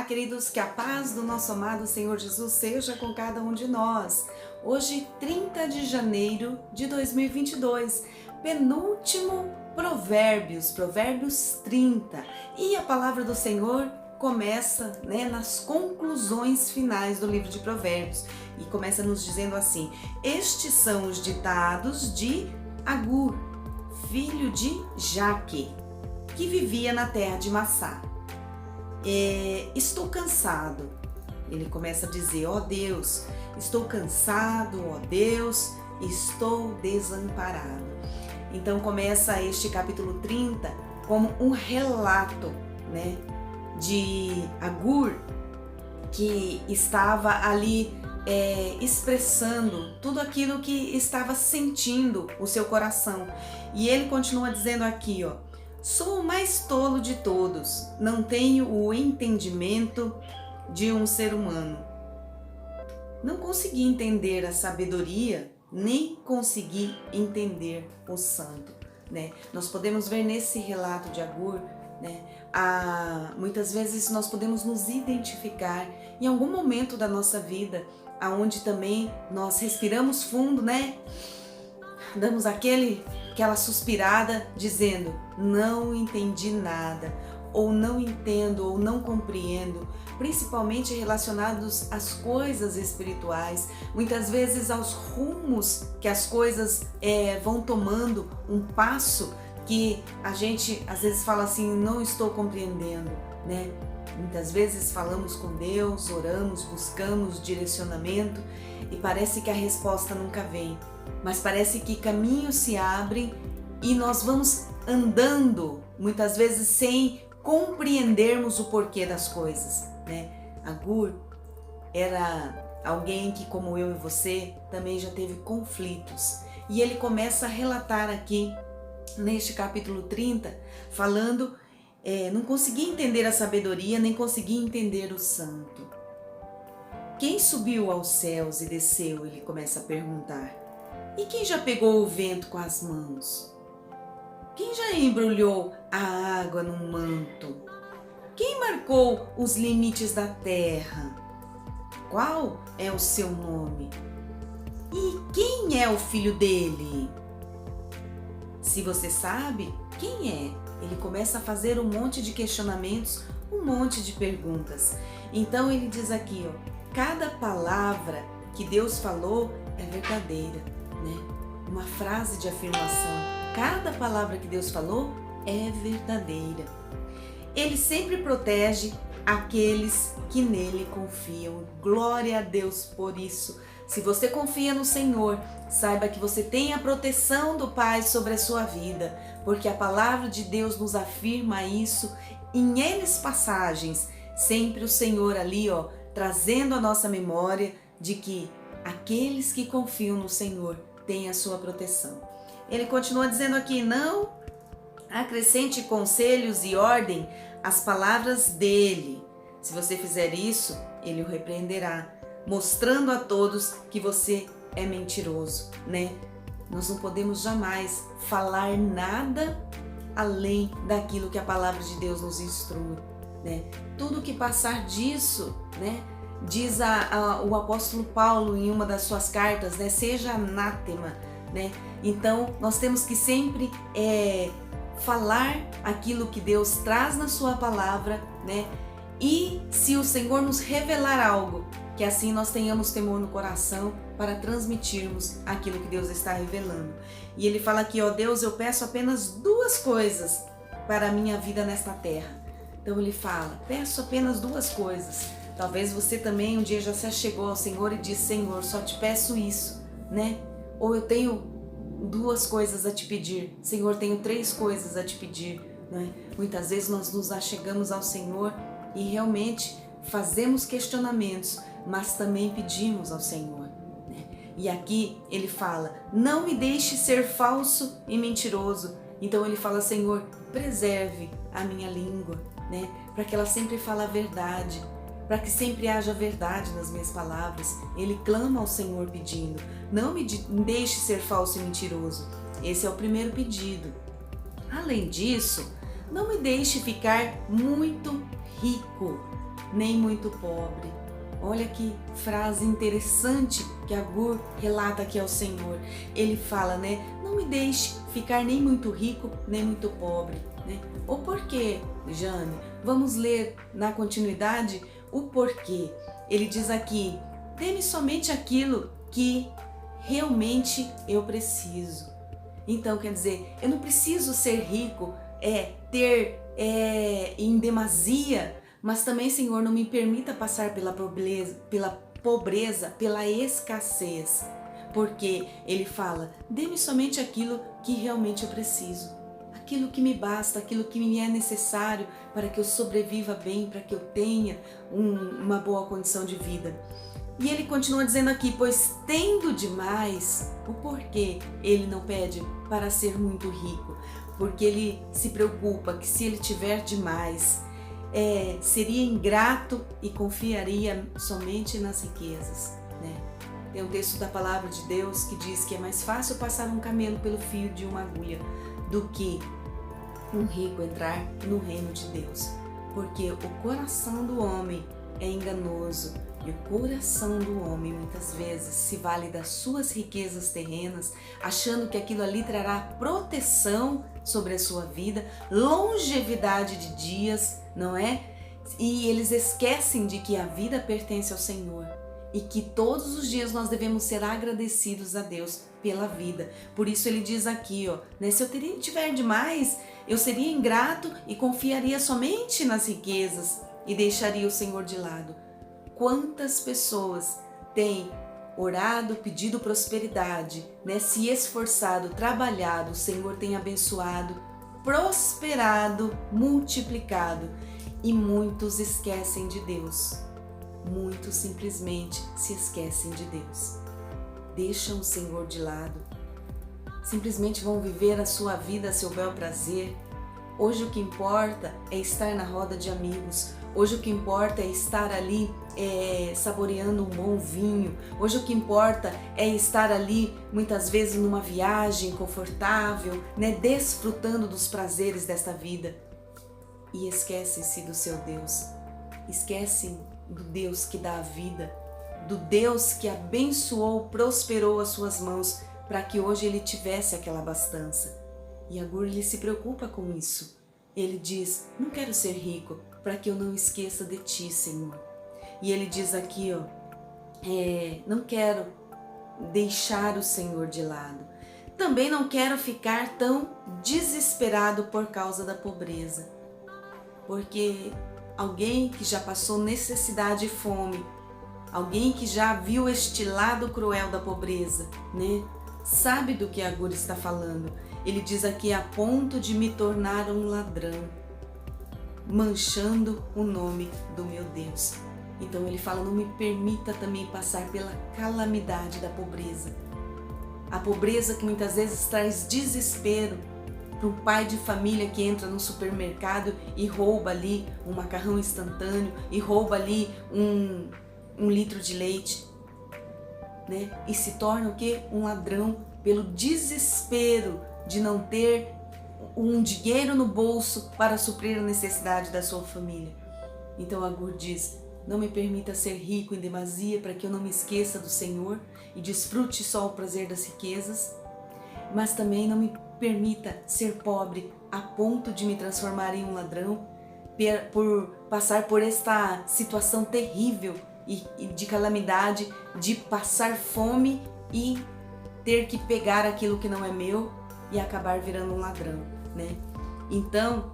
Olá, queridos, que a paz do nosso amado Senhor Jesus seja com cada um de nós. Hoje, 30 de janeiro de 2022, penúltimo Provérbios 30. E a palavra do Senhor começa, nas conclusões finais do livro de Provérbios. E começa nos dizendo assim: estes são os ditados de Agur, filho de Jaque, que vivia na terra de Massá. Estou cansado. Ele começa a dizer: ó Deus, estou cansado, ó Deus, estou desamparado. Então começa este capítulo 30 como um relato, de Agur, que estava ali expressando tudo aquilo que estava sentindo o seu coração. E ele continua dizendo aqui, sou o mais tolo de todos, não tenho o entendimento de um ser humano. Não consegui entender a sabedoria, nem consegui entender o santo. Nós podemos ver nesse relato de Agur, muitas vezes nós podemos nos identificar em algum momento da nossa vida, aonde também nós respiramos fundo, damos aquela suspirada dizendo: não entendi nada, ou não entendo, ou não compreendo, principalmente relacionados às coisas espirituais, muitas vezes aos rumos que as coisas vão tomando, um passo que a gente às vezes fala assim: não estou compreendendo, Muitas vezes falamos com Deus, oramos, buscamos direcionamento e parece que a resposta nunca vem. Mas parece que caminhos se abrem e nós vamos andando, muitas vezes sem compreendermos o porquê das coisas, Agur era alguém que, como eu e você, também já teve conflitos. E ele começa a relatar aqui, neste capítulo 30, falando: não consegui entender a sabedoria, nem consegui entender o santo. Quem subiu aos céus e desceu? Ele começa a perguntar. E quem já pegou o vento com as mãos? Quem já embrulhou a água num manto? Quem marcou os limites da terra? Qual é o seu nome? E quem é o filho dele? Se você sabe, quem é? Ele começa a fazer um monte de questionamentos, um monte de perguntas. Então ele diz aqui, cada palavra que Deus falou é verdadeira, Uma frase de afirmação. Cada palavra que Deus falou é verdadeira. Ele sempre protege aqueles que nele confiam. Glória a Deus por isso. Se você confia no Senhor, saiba que você tem a proteção do Pai sobre a sua vida, porque a palavra de Deus nos afirma isso em N passagens. Sempre o Senhor ali, trazendo a nossa memória de que aqueles que confiam no Senhor têm a sua proteção. Ele continua dizendo aqui: não acrescente conselhos e ordem às palavras dele. Se você fizer isso, ele o repreenderá, mostrando a todos que você é mentiroso, Nós não podemos jamais falar nada além daquilo que a palavra de Deus nos instrui, Tudo que passar disso, diz o apóstolo Paulo em uma das suas cartas, seja anátema, Então nós temos que sempre falar aquilo que Deus traz na sua palavra, E se o Senhor nos revelar algo, que assim nós tenhamos temor no coração para transmitirmos aquilo que Deus está revelando. E ele fala aqui: Deus, eu peço apenas duas coisas para a minha vida nesta terra. Então ele fala: peço apenas duas coisas. Talvez você também um dia já se achegou ao Senhor e disse: Senhor, só te peço isso, Ou eu tenho duas coisas a te pedir. Senhor, tenho três coisas a te pedir, Muitas vezes nós nos achegamos ao Senhor e realmente fazemos questionamentos, mas também pedimos ao Senhor. E aqui ele fala: não me deixe ser falso e mentiroso. Então ele fala: Senhor, preserve a minha língua, para que ela sempre fale a verdade, para que sempre haja verdade nas minhas palavras. Ele clama ao Senhor pedindo: não me deixe ser falso e mentiroso. Esse é o primeiro pedido. Além disso, não me deixe ficar muito rico. nem muito pobre. Olha que frase interessante que Agur relata aqui ao Senhor. Ele fala, né? Não me deixe ficar nem muito rico, nem muito pobre, né? O porquê, Jane? Vamos ler na continuidade o porquê. Ele diz aqui, dê-me somente aquilo que realmente eu preciso. Então, quer dizer, eu não preciso ser rico, ter em demasia, mas também, Senhor, não me permita passar pela pobreza, pela escassez. Porque Ele fala, dê-me somente aquilo que realmente eu preciso. Aquilo que me basta, aquilo que me é necessário para que eu sobreviva bem, para que eu tenha uma boa condição de vida. E ele continua dizendo aqui, pois tendo demais, o porquê ele não pede para ser muito rico? Porque ele se preocupa que se ele tiver demais, seria ingrato e confiaria somente nas riquezas, né? Tem um texto da palavra de Deus que diz que é mais fácil passar um camelo pelo fio de uma agulha do que um rico entrar no reino de Deus. Porque o coração do homem é enganoso e o coração do homem muitas vezes se vale das suas riquezas terrenas, achando que aquilo ali trará proteção sobre a sua vida, longevidade de dias, não é? E eles esquecem de que a vida pertence ao Senhor e que todos os dias nós devemos ser agradecidos a Deus pela vida. Por isso ele diz aqui, né, se eu tiver demais, eu seria ingrato e confiaria somente nas riquezas e deixaria o Senhor de lado. Quantas pessoas têm orado, pedido prosperidade, né, se esforçado, trabalhado, o Senhor tem abençoado, prosperado, multiplicado, e muitos esquecem de Deus. Muitos simplesmente se esquecem de Deus. Deixam o Senhor de lado. Simplesmente vão viver a sua vida a seu bel prazer. Hoje o que importa é estar na roda de amigos. Hoje o que importa é estar ali saboreando um bom vinho. Hoje o que importa é estar ali muitas vezes numa viagem confortável, né, desfrutando dos prazeres desta vida. E esquecem-se do seu Deus. Esquecem do Deus que dá a vida, do Deus que abençoou, prosperou as suas mãos para que hoje ele tivesse aquela abastança. E Agur ele se preocupa com isso. Ele diz, não quero ser rico para que eu não esqueça de ti, Senhor. E ele diz aqui, não quero deixar o Senhor de lado. Também não quero ficar tão desesperado por causa da pobreza. Porque alguém que já passou necessidade e fome, alguém que já viu este lado cruel da pobreza, né? Sabe do que Agur está falando. Ele diz aqui, a ponto de me tornar um ladrão, manchando o nome do meu Deus. Então ele fala, não me permita também passar pela calamidade da pobreza. A pobreza que muitas vezes traz desespero para um pai de família que entra no supermercado e rouba ali um macarrão instantâneo e rouba ali um litro de leite, né? E se torna o quê? Um ladrão pelo desespero de não ter um dinheiro no bolso para suprir a necessidade da sua família. Então Agur diz, não me permita ser rico em demasia para que eu não me esqueça do Senhor e desfrute só o prazer das riquezas, mas também não me permita ser pobre a ponto de me transformar em um ladrão, por passar por esta situação terrível e de calamidade, de passar fome e ter que pegar aquilo que não é meu e acabar virando um ladrão, né? Então,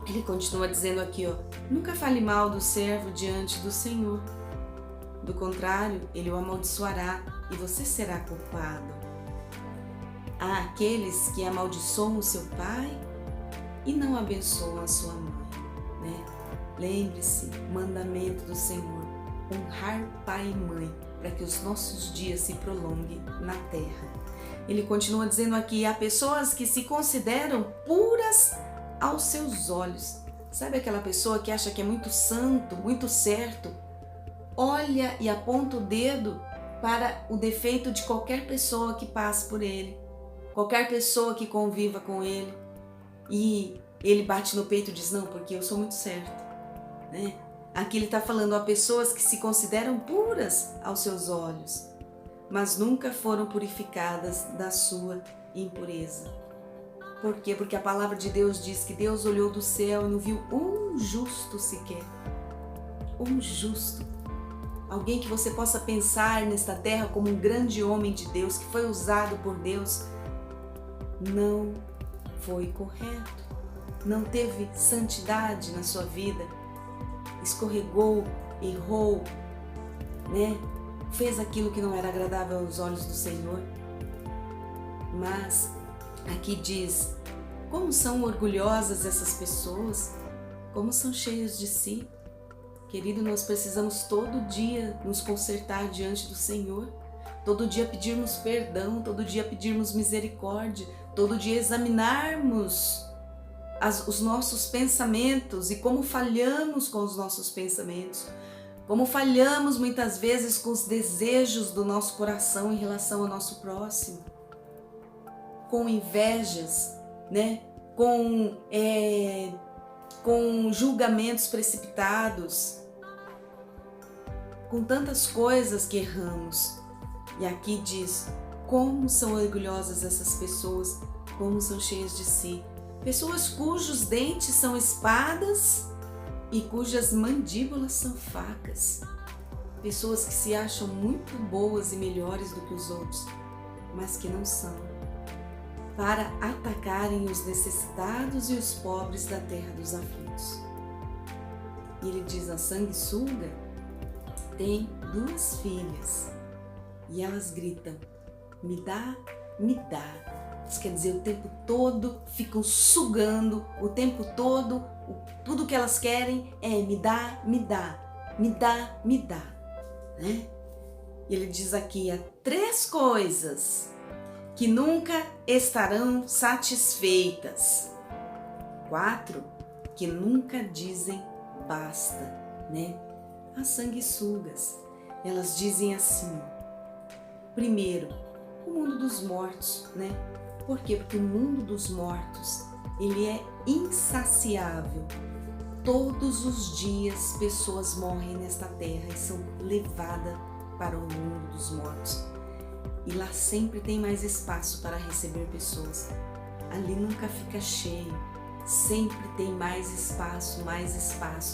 ele continua dizendo aqui, nunca fale mal do servo diante do Senhor. Do contrário, ele o amaldiçoará e você será culpado. Há aqueles que amaldiçoam o seu pai e não abençoam a sua mãe, né? Lembre-se, mandamento do Senhor, honrar pai e mãe, para que os nossos dias se prolonguem na terra. Ele continua dizendo aqui, há pessoas que se consideram puras aos seus olhos. Sabe aquela pessoa que acha que é muito santo, muito certo? Olha e aponta o dedo para o defeito de qualquer pessoa que passe por ele, qualquer pessoa que conviva com ele. E ele bate no peito e diz, não, porque eu sou muito certo, né? Aqui ele está falando a pessoas que se consideram puras aos seus olhos, mas nunca foram purificadas da sua impureza. Por quê? Porque a palavra de Deus diz que Deus olhou do céu e não viu um justo sequer. Um justo. Alguém que você possa pensar nesta terra como um grande homem de Deus, que foi usado por Deus, não foi correto. Não teve santidade na sua vida. Escorregou, errou, né? Fez aquilo que não era agradável aos olhos do Senhor. Mas aqui diz, como são orgulhosas essas pessoas, como são cheias de si. Querido, nós precisamos todo dia nos consertar diante do Senhor, todo dia pedirmos perdão, todo dia pedirmos misericórdia, todo dia examinarmos os nossos pensamentos e como falhamos com os nossos pensamentos, como falhamos muitas vezes com os desejos do nosso coração em relação ao nosso próximo, com invejas, né? com julgamentos precipitados, com tantas coisas que erramos. E aqui diz, como são orgulhosas essas pessoas, como são cheias de si. Pessoas cujos dentes são espadas e cujas mandíbulas são facas. Pessoas que se acham muito boas e melhores do que os outros, mas que não são, para atacarem os necessitados e os pobres da terra dos aflitos. E ele diz, a sanguessuga tem 2 filhas e elas gritam, me dá, me dá. Isso quer dizer, o tempo todo ficam sugando, o tempo todo, tudo que elas querem é me dá, me dá, me dá, me dá, né? E ele diz aqui, há 3 coisas que nunca estarão satisfeitas. 4 que nunca dizem basta, né? As sanguessugas, elas dizem assim, primeiro, o mundo dos mortos, né? Por quê? Porque o mundo dos mortos, ele é insaciável. Todos os dias pessoas morrem nesta terra e são levadas para o mundo dos mortos. E lá sempre tem mais espaço para receber pessoas. Ali nunca fica cheio. Sempre tem mais espaço,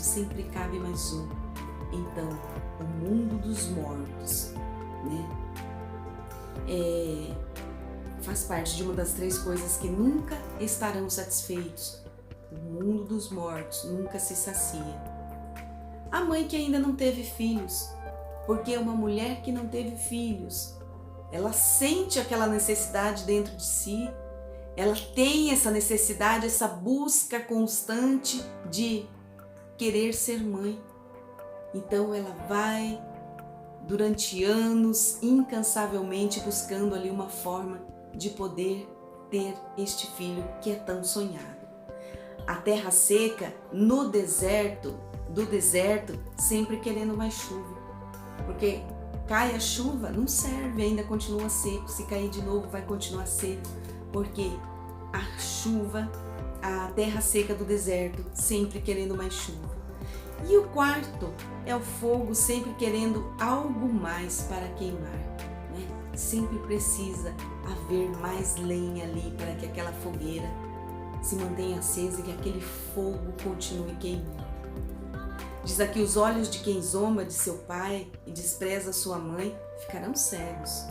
sempre cabe mais um. Então, o mundo dos mortos, né? Faz parte de uma das 3 coisas que nunca estarão satisfeitos. O mundo dos mortos nunca se sacia. A mãe que ainda não teve filhos, porque uma mulher que não teve filhos, ela sente aquela necessidade dentro de si, ela tem essa necessidade, essa busca constante de querer ser mãe. Então ela vai durante anos incansavelmente buscando ali uma forma de poder ter este filho que é tão sonhado. A terra seca no deserto, sempre querendo mais chuva, porque cai a chuva, não serve, ainda continua seco, se cair de novo vai continuar seco, porque a chuva, a terra seca do deserto, sempre querendo mais chuva. E o 4 é o fogo, sempre querendo algo mais para queimar, né? Sempre precisa haver mais lenha ali para que aquela fogueira se mantenha acesa e que aquele fogo continue queimando. Diz aqui, os olhos de quem zomba de seu pai e despreza sua mãe ficarão cegos.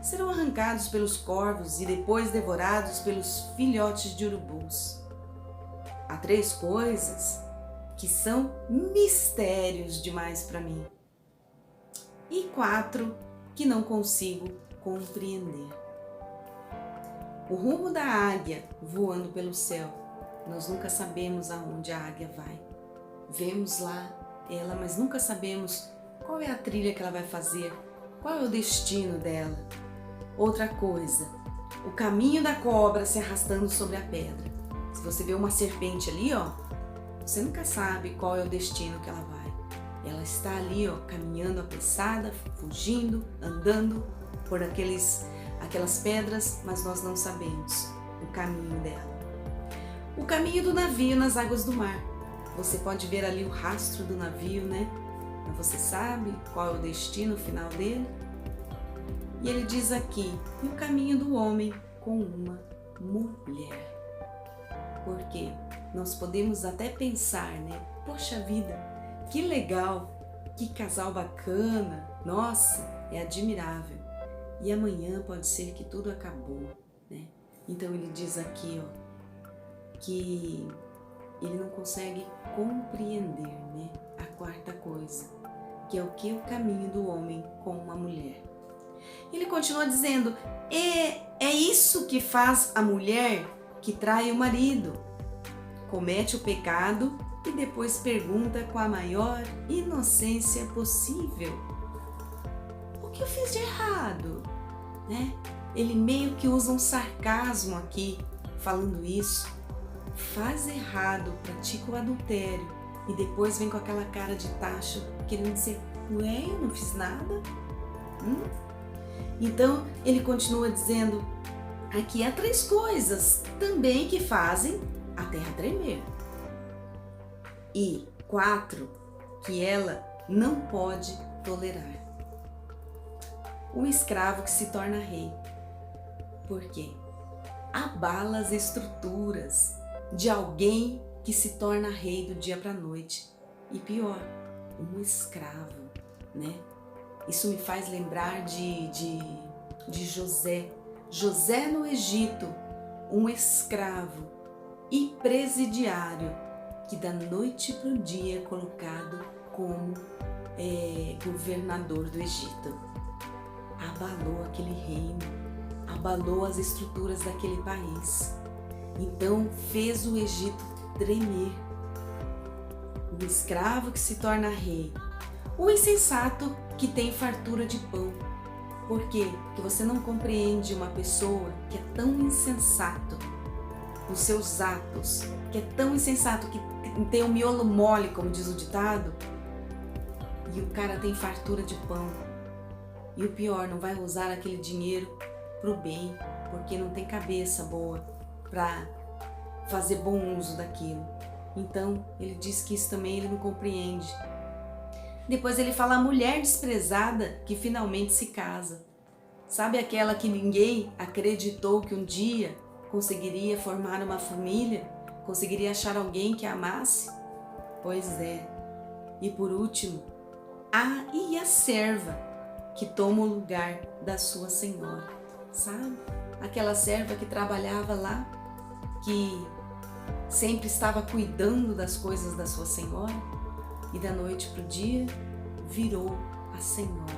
Serão arrancados pelos corvos e depois devorados pelos filhotes de urubus. Há 3 coisas que são mistérios demais para mim. E 4 que não consigo compreender. O rumo da águia voando pelo céu. Nós nunca sabemos aonde a águia vai. Vemos lá ela, mas nunca sabemos qual é a trilha que ela vai fazer, qual é o destino dela. Outra coisa, o caminho da cobra se arrastando sobre a pedra. Se você vê uma serpente ali, ó, você nunca sabe qual é o destino que ela vai. Ela está ali, ó, caminhando apressada, fugindo, andando por aquelas pedras, mas nós não sabemos o caminho dela. O caminho do navio nas águas do mar. Você pode ver ali o rastro do navio, né? Mas você sabe qual é o destino final dele? E ele diz aqui, e o caminho do homem com uma mulher. Porque nós podemos até pensar, né? Poxa vida, que legal, que casal bacana, nossa, é admirável. E amanhã pode ser que tudo acabou, né? Então ele diz aqui, ó, que ele não consegue compreender, né? A quarta coisa, que é o que? O caminho do homem com uma mulher. Ele continua dizendo, é isso que faz a mulher que trai o marido. Comete o pecado e depois pergunta com a maior inocência possível: o que eu fiz de errado? Né? Ele meio que usa um sarcasmo aqui, falando isso. Faz errado, pratica o adultério e depois vem com aquela cara de tacho, querendo dizer, ué, eu não fiz nada? Então, ele continua dizendo, aqui há 3 coisas também que fazem a terra tremer. E 4, que ela não pode tolerar. Um escravo que se torna rei. Por quê? Abala as estruturas de alguém que se torna rei do dia para a noite. E pior, um escravo, né? Isso me faz lembrar de José. José no Egito, um escravo e presidiário que da noite para o dia é colocado como governador do Egito. Abalou aquele reino, abalou as estruturas daquele país. Então fez o Egito tremer. O escravo que se torna rei. O insensato que tem fartura de pão. Por quê? Porque você não compreende uma pessoa que é tão insensato nos seus atos, que é tão insensato, que tem um miolo mole, como diz o ditado, e o cara tem fartura de pão. E o pior, não vai usar aquele dinheiro pro bem, porque não tem cabeça boa para fazer bom uso daquilo. Então, ele diz que isso também ele não compreende. Depois ele fala a mulher desprezada que finalmente se casa. Sabe aquela que ninguém acreditou que um dia conseguiria formar uma família? Conseguiria achar alguém que a amasse? Pois é. E por último, a serva que toma o lugar da sua senhora. Sabe? Aquela serva que trabalhava lá, que sempre estava cuidando das coisas da sua senhora e da noite para o dia virou a senhora.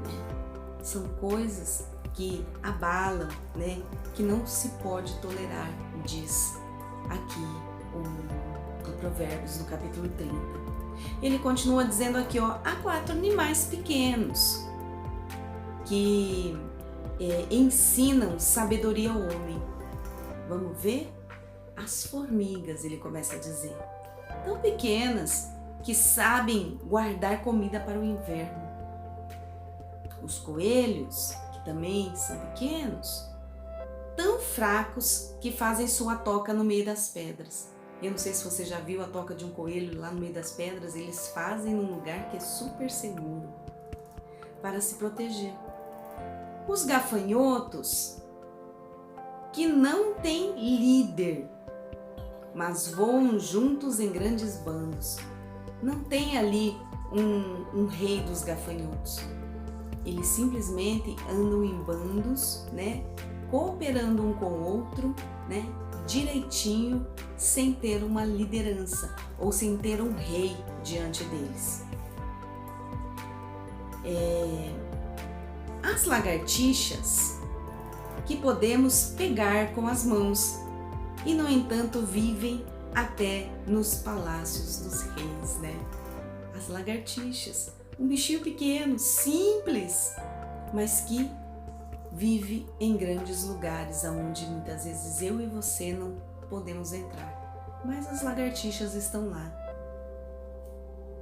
Né? São coisas que abalam, né? Que não se pode tolerar, diz aqui o Provérbios, no capítulo 30. Ele continua dizendo aqui, ó, há 4 animais pequenos que ensinam sabedoria ao homem. Vamos ver? As formigas, ele começa a dizer, tão pequenas que sabem guardar comida para o inverno. Os coelhos, que também são pequenos, tão fracos que fazem sua toca no meio das pedras. Eu não sei se você já viu a toca de um coelho lá no meio das pedras, eles fazem num lugar que é super seguro para se proteger. Os gafanhotos, que não têm líder, mas voam juntos em grandes bandos. Não tem ali um rei dos gafanhotos. Eles simplesmente andam em bandos, né? Cooperando um com o outro, né? Direitinho, sem ter uma liderança ou sem ter um rei diante deles. As lagartixas que podemos pegar com as mãos e, no entanto, vivem até nos palácios dos reis, né? As lagartixas, um bichinho pequeno, simples, mas que vive em grandes lugares aonde muitas vezes eu e você não podemos entrar. Mas as lagartixas estão lá.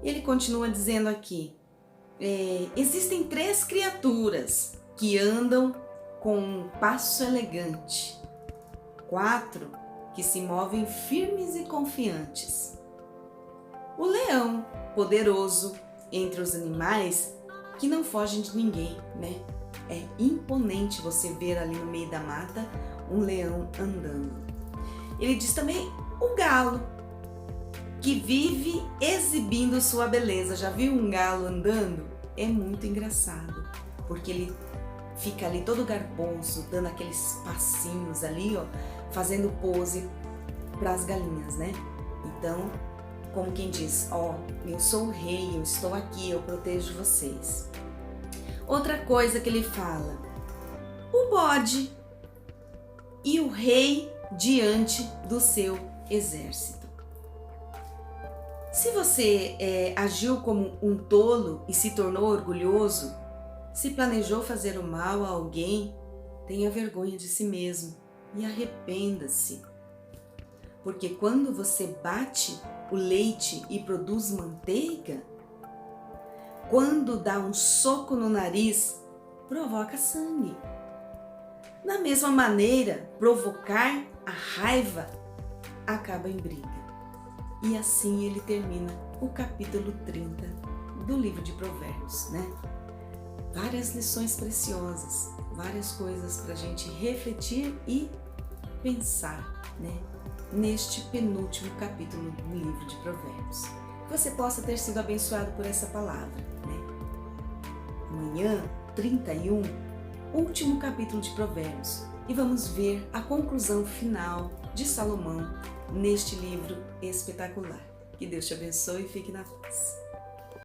Ele continua dizendo aqui, existem 3 criaturas que andam com um passo elegante, 4 que se movem firmes e confiantes, O leão, poderoso entre os animais, que não fogem de ninguém, né? É imponente você ver ali no meio da mata um leão andando. Ele diz também o galo, que vive exibindo sua beleza. Já viu um galo andando? É muito engraçado, porque ele fica ali todo garboso, dando aqueles passinhos ali, ó, fazendo pose para as galinhas, né? Então, como quem diz, ó, eu sou o rei, eu estou aqui, eu protejo vocês. Outra coisa que ele fala, o bode e o rei diante do seu exército. Se você agiu como um tolo e se tornou orgulhoso, se planejou fazer o mal a alguém, tenha vergonha de si mesmo e arrependa-se. Porque quando você bate o leite e produz manteiga, quando dá um soco no nariz, provoca sangue. Da mesma maneira, provocar a raiva acaba em briga. E assim ele termina o capítulo 30 do livro de Provérbios, né? Várias lições preciosas, várias coisas para a gente refletir e pensar, né? Neste penúltimo capítulo do livro de Provérbios. Que você possa ter sido abençoado por essa palavra, né? Amanhã, 31, último capítulo de Provérbios, e vamos ver a conclusão final de Salomão neste livro espetacular. Que Deus te abençoe e fique na paz.